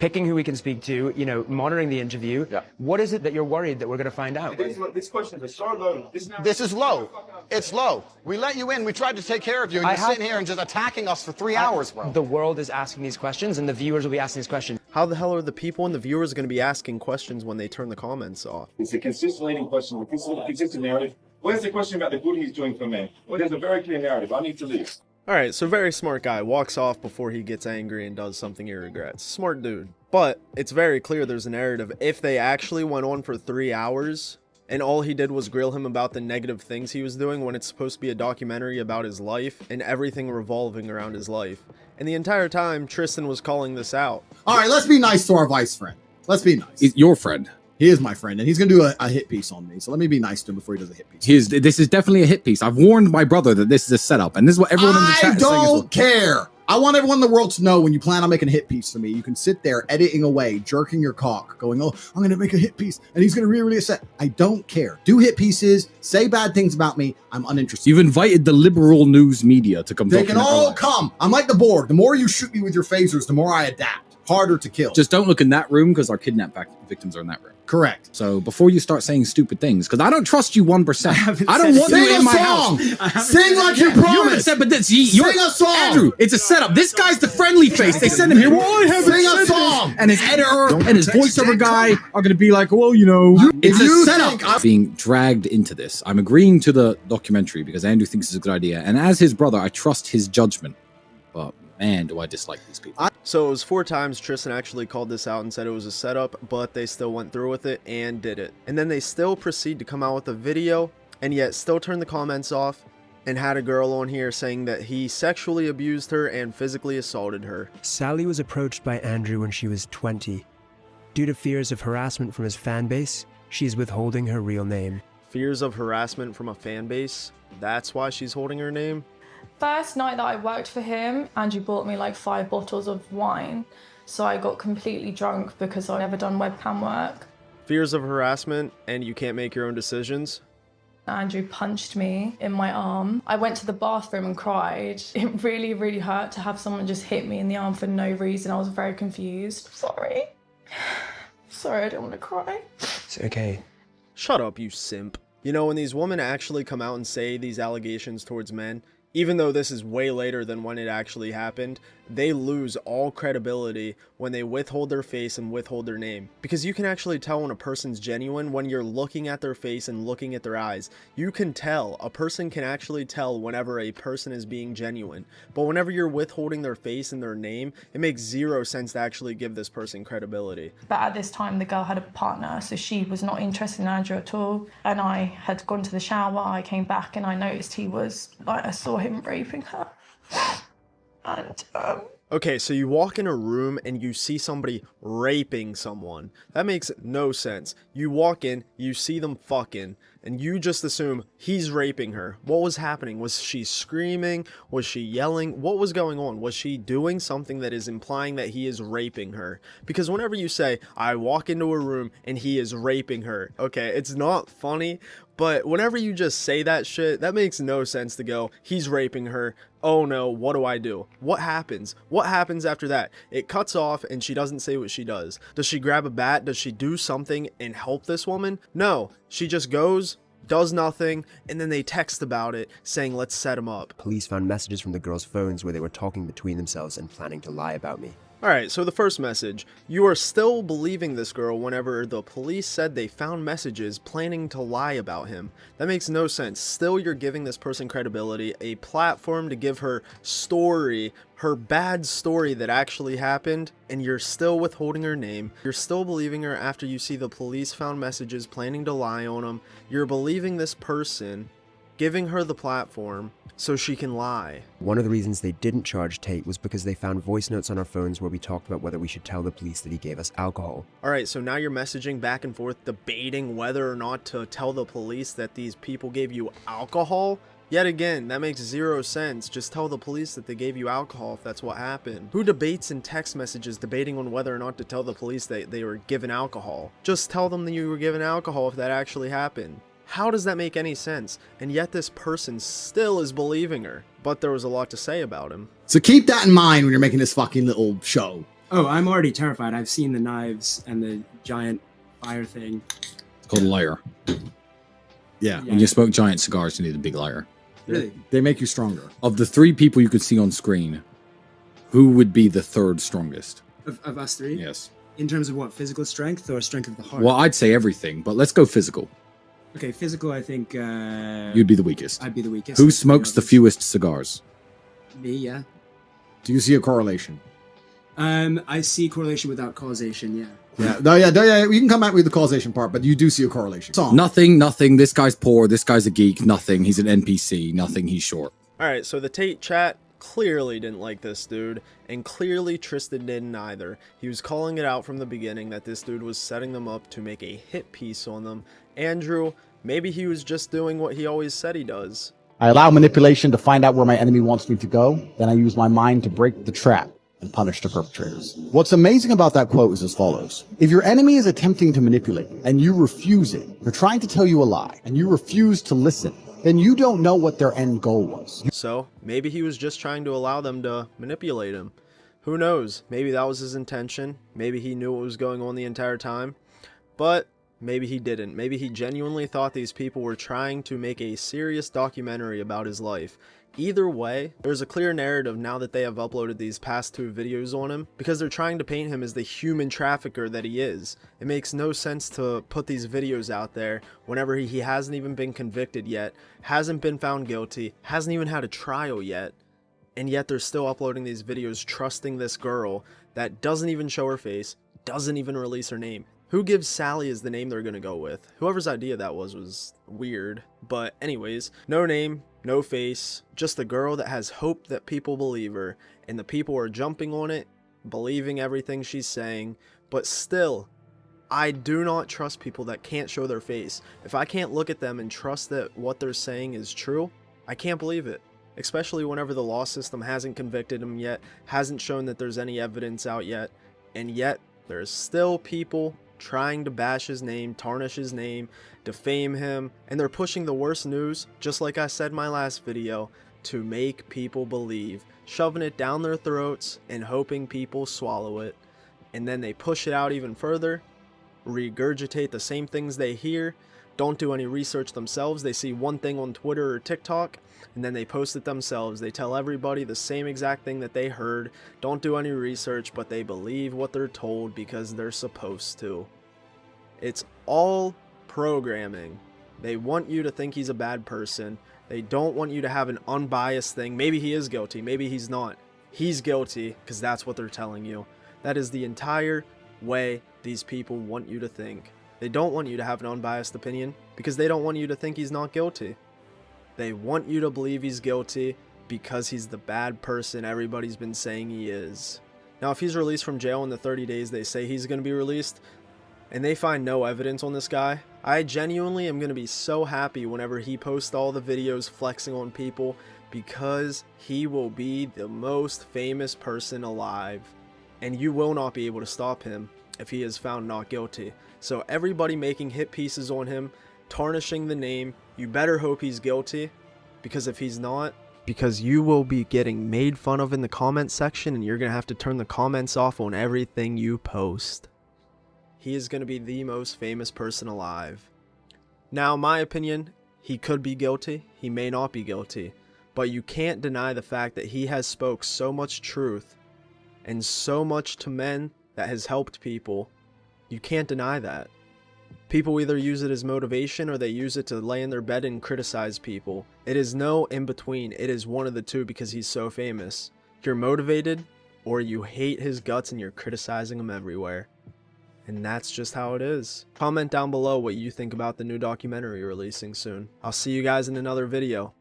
picking who we can speak to, you know, monitoring the interview. Yeah. What is it that you're worried that we're going to find out? This question is so low. This is low. It's low. We let you in. We tried to take care of you, and you're sitting here and just attacking us for 3 hours, bro. The world is asking these questions, and the viewers will be asking these questions. How the hell are the people and the viewers going to be asking questions when they turn the comments off? It's a consistent leading question, a consistent narrative. Where's the question about the good he's doing for men? Well, there's a very clear narrative. I need to leave. Alright, so very smart guy, walks off before he gets angry and does something he regrets. Smart dude. But it's very clear there's a narrative. If they actually went on for 3 hours and all he did was grill him about the negative things he was doing when it's supposed to be a documentary about his life and everything revolving around his life. And the entire time, Tristan was calling this out. All right, let's be nice to our vice friend. Let's be nice. He's your friend. He is my friend, and he's going to do a hit piece on me. So let me be nice to him before he does a hit piece. This is definitely a hit piece. I've warned my brother that this is a setup, and this is what everyone in the chat is saying. I don't care. I want everyone in the world to know when you plan on making a hit piece for me, you can sit there editing away, jerking your cock, going, oh, I'm going to make a hit piece, and he's going to be really upset. I don't care. Do hit pieces. Say bad things about me. I'm uninterested. You've invited the liberal news media to come. They can all come. I'm like the Borg. The more you shoot me with your phasers, the more I adapt. Harder to kill. Just don't look in that room because our kidnap victims are in that room. Correct. So before you start saying stupid things, because I don't trust you 1%. I don't want you in my house. Sing like you promised. But this, Sing a song. Andrew, it's a setup. This guy's the friendly face. They send him here. Well, I haven't Sing a said song. this. And his editor and his voiceover guy are going to be like, well, you know, it's a setup. Being dragged into this. I'm agreeing to the documentary because Andrew thinks it's a good idea. And as his brother, I trust his judgment. But man, do I dislike these people. So it was 4 times Tristan actually called this out and said it was a setup, but they still went through with it and did it. And then they still proceed to come out with a video and yet still turn the comments off and had a girl on here saying that he sexually abused her and physically assaulted her. Sally was approached by Andrew when she was 20. Due to fears of harassment from his fan base, she is withholding her real name. Fears of harassment from a fan base? That's why she's holding her name? First night that I worked for him, Andrew bought me like 5 bottles of wine. So I got completely drunk because I'd never done webcam work. Fears of harassment and you can't make your own decisions? Andrew punched me in my arm. I went to the bathroom and cried. It really, really hurt to have someone just hit me in the arm for no reason. I was very confused. Sorry. Sorry, I don't want to cry. It's okay. Shut up, you simp. You know, when these women actually come out and say these allegations towards men, even though this is way later than when it actually happened, they lose all credibility when they withhold their face and withhold their name. Because you can actually tell when a person's genuine when you're looking at their face and looking at their eyes. You can tell. A person can actually tell whenever a person is being genuine. But whenever you're withholding their face and their name, it makes 0 sense to actually give this person credibility. But at this time, the girl had a partner, so she was not interested in Andrew at all. And I had gone to the shower, I came back and I noticed he was, like, I saw him raping her. And, Okay, so you walk in a room and you see somebody raping someone. That makes no sense. You walk in, you see them fucking, and you just assume he's raping her. What was happening? Was she screaming? Was she yelling? What was going on? Was she doing something that is implying that he is raping her? Because whenever you say, I walk into a room and he is raping her, okay, it's not funny, but whenever you just say that shit, that makes no sense to go, he's raping her. Oh no, what do I do? What happens? What happens after that? It cuts off and she doesn't say what she does. Does she grab a bat? Does she do something and help this woman? No, she just goes, does nothing, and then they text about it saying, let's set him up. Police found messages from the girls' phones where they were talking between themselves and planning to lie about me. Alright, so the first message. You are still believing this girl whenever the police said they found messages planning to lie about him. That makes no sense. Still, you're giving this person credibility, a platform to give her story, her bad story that actually happened, and you're still withholding her name. You're still believing her after you see the police found messages planning to lie on him. You're believing this person, giving her the platform so she can lie. One of the reasons they didn't charge Tate was because they found voice notes on our phones where we talked about whether we should tell the police that he gave us alcohol. Alright, so now you're messaging back and forth debating whether or not to tell the police that these people gave you alcohol? Yet again, that makes 0 sense. Just tell the police that they gave you alcohol if that's what happened. Who debates in text messages debating on whether or not to tell the police that they were given alcohol? Just tell them that you were given alcohol if that actually happened. How does that make any sense? And yet this person still is believing her. But there was a lot to say about him. So keep that in mind when you're making this fucking little show. Oh, I'm already terrified. I've seen the knives and the giant fire thing. It's called a lighter. Yeah. When you smoke giant cigars, you need a big lighter. Really? They make you stronger. Of the 3 people you could see on screen, who would be the 3rd strongest? Of us 3? Yes. In terms of what? Physical strength or strength of the heart? Well, I'd say everything, but let's go physical. Okay, physical, I think... You'd be the weakest. I'd be the weakest. Who smokes the fewest cigars? Me, yeah. Do you see a correlation? I see correlation without causation, yeah. Yeah, we can come back with the causation part, but you do see a correlation. Nothing, this guy's poor, this guy's a geek, nothing, he's an NPC, nothing, he's short. Alright, so the Tate chat clearly didn't like this dude, and clearly Tristan didn't either. He was calling it out from the beginning that this dude was setting them up to make a hit piece on them. Andrew, maybe he was just doing what he always said he does. I allow manipulation to find out where my enemy wants me to go, then I use my mind to break the trap and punish the perpetrators. What's amazing about that quote is as follows. If your enemy is attempting to manipulate and you refuse it, they're trying to tell you a lie, and you refuse to listen, then you don't know what their end goal was. So, maybe he was just trying to allow them to manipulate him. Who knows? Maybe that was his intention. Maybe he knew what was going on the entire time. But maybe he didn't. Maybe he genuinely thought these people were trying to make a serious documentary about his life. Either way, there's a clear narrative now that they have uploaded these past 2 videos on him, because they're trying to paint him as the human trafficker that he is. It makes no sense to put these videos out there whenever he hasn't even been convicted yet, hasn't been found guilty, hasn't even had a trial yet, and yet they're still uploading these videos trusting this girl that doesn't even show her face, doesn't even release her name. Who gives Sally as the name they're gonna go with? Whoever's idea that was weird. But anyways, no name, no face, just a girl that has hope that people believe her, and the people are jumping on it, believing everything she's saying. But still, I do not trust people that can't show their face. If I can't look at them and trust that what they're saying is true, I can't believe it. Especially whenever the law system hasn't convicted him yet, hasn't shown that there's any evidence out yet, and yet there's still people trying to bash his name, tarnish his name, defame him, and they're pushing the worst news, just like I said in my last video, to make people believe, shoving it down their throats and hoping people swallow it. And then they push it out even further, regurgitate the same things they hear, don't do any research themselves. They see one thing on Twitter or TikTok, and then they post it themselves. They tell everybody the same exact thing that they heard, don't do any research, but they believe what they're told because they're supposed to. It's all programming. They want you to think he's a bad person. They don't want you to have an unbiased thing. Maybe he is guilty, maybe he's not. He's guilty because that's what they're telling you. That is the entire way these people want you to think. They don't want you to have an unbiased opinion because they don't want you to think he's not guilty. They want you to believe he's guilty because he's the bad person everybody's been saying he is. Now, if he's released from jail in the 30 days they say he's going to be released, and they find no evidence on this guy, I genuinely am going to be so happy whenever he posts all the videos flexing on people, because he will be the most famous person alive. And you will not be able to stop him if he is found not guilty. So everybody making hit pieces on him, tarnishing the name, you better hope he's guilty, because if he's not, because you will be getting made fun of in the comment section, and you're going to have to turn the comments off on everything you post. He is going to be the most famous person alive. Now, my opinion, he could be guilty, he may not be guilty, but you can't deny the fact that he has spoke so much truth and so much to men that has helped people. You can't deny that. People either use it as motivation or they use it to lay in their bed and criticize people. It is no in between. It is one of the two because he's so famous. You're motivated or you hate his guts and you're criticizing him everywhere. And that's just how it is. Comment down below what you think about the new documentary releasing soon. I'll see you guys in another video.